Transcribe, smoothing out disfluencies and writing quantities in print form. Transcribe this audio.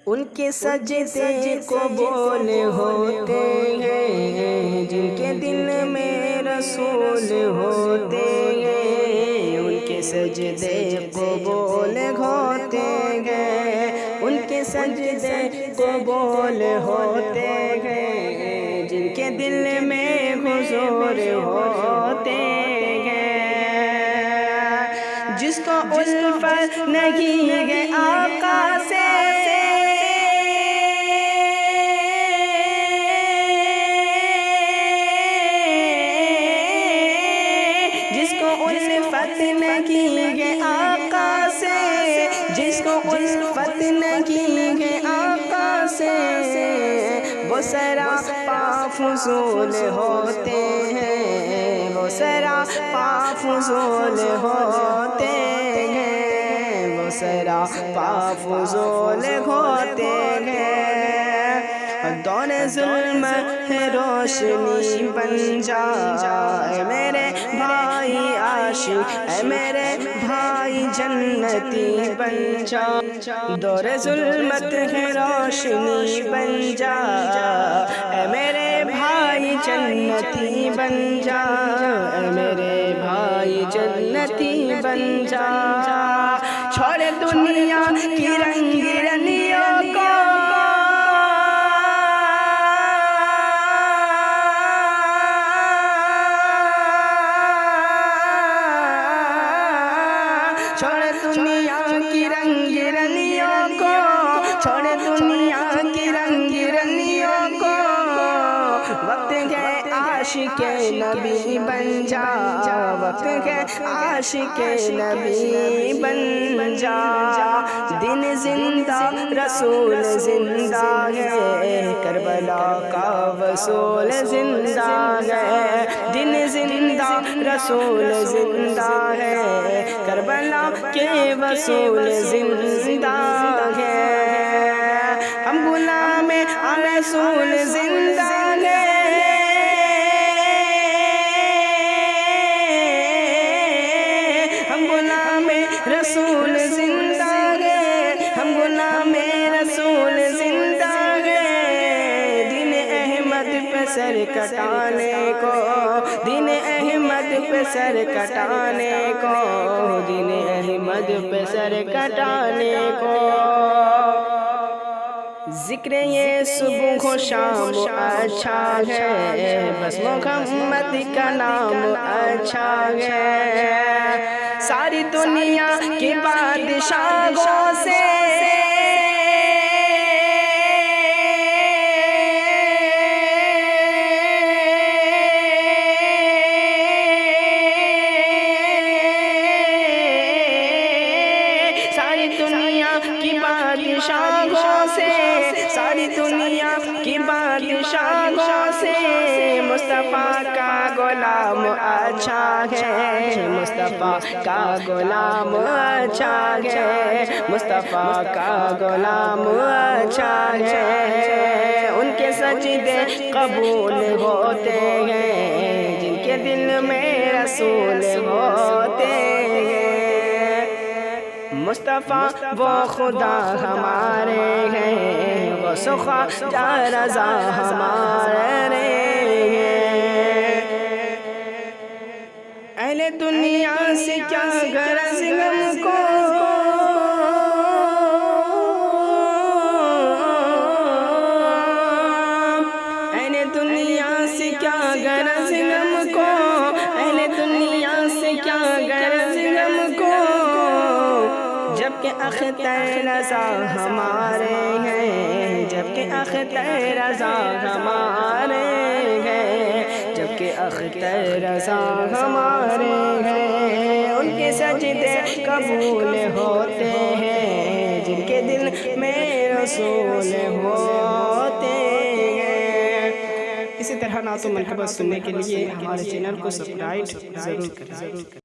ان کے سجدے قبول ہوتے ہیں جن کے دل میں رسول ہوتے ہیں، ان کے سجدے قبول ہوتے ہیں، ان کے سجدے قبول ہوتے ہیں جن کے دل میں حضور ہوتے ہیں، جس کو الفت نہیں ہے آقا سے، جس کو الفت نہیں ہے آقا سے، جس کو الفت نہیں ہے آقا سے، وہ سراپا فضول ہوتے ہیں، وہ سراپا فضول ہوتے ہیں، وہ سراپا فضول ہوتے ہیں۔ دور ظلم ہے روشنی بن جائے میرے بھائی عاشق، اے میرے بھائی جنتی بن جا، دور ظلمت ہے روشنی بن جا، اے میرے بھائی جنتی بن جا، اے میرے بھائی جنتی بن جا، چھوڑ دنیا کی رنگ رنگیوں کو، چھوڑ دنیا کی رنگ رنگیوں کو، چھوڑ دنیا کی رنگ رنگیوں کو، وقت ہے عاشق نبی بن جا، وقت ہے عاشق نبی بن جا، دن زندہ رسول زندہ ہے، کربلا کا وصول زندہ ہے، دن زندہ رسول زندہ ہے، کربلا کے وصول زندہ ہے، ہم غلام رسول زندہ ہے، ہم غلام رسول زندہ ہے، ہم غلام رسول زندہ ہے، دین احمد پہ سر کٹانے کو، دین احمد پہ سر کٹانے کو، دین احمد پہ سر کٹانے کو، ذکر یہ صبح و شام اچھا ہے، بس محمد کا نام اچھا ہے، ساری دنیا کے بادشاہوں سے، ساری دنیا کی بادشاہوں سے، ساری دنیا کی بادشاہوں سے، مصطفیٰ کا غلام اچھا ہے، مصطفیٰ کا غلام اچھا ہے، مصطفیٰ کا غلام اچھا ہے، ان کے سجدے قبول ہوتے ہیں جن کے دل میں رسول ہوتے ہیں، مصطفیٰ وہ خدا ہمارے ہیں، وہ خواجہ رضا ہمارے ہیں، اہل دنیا سے کیا غرض ہم کو، اہل دنیا سے کیا غرض ہم کو، اہل دنیا سے کیا غرض ہم کو، جبکہ اختر رضا ہمارے ہیں، جبکہ اختر رضا ہمارے ہیں، جبکہ اختر رضا ہمارے ہیں، ان کے سجدے قبول ہوتے ہیں جن کے دل میں رسول ہوتے ہیں۔ اسی طرح نعت و منقبت سننے کے لیے ہمارے چینل کو سبسکرائب ضرور کریں۔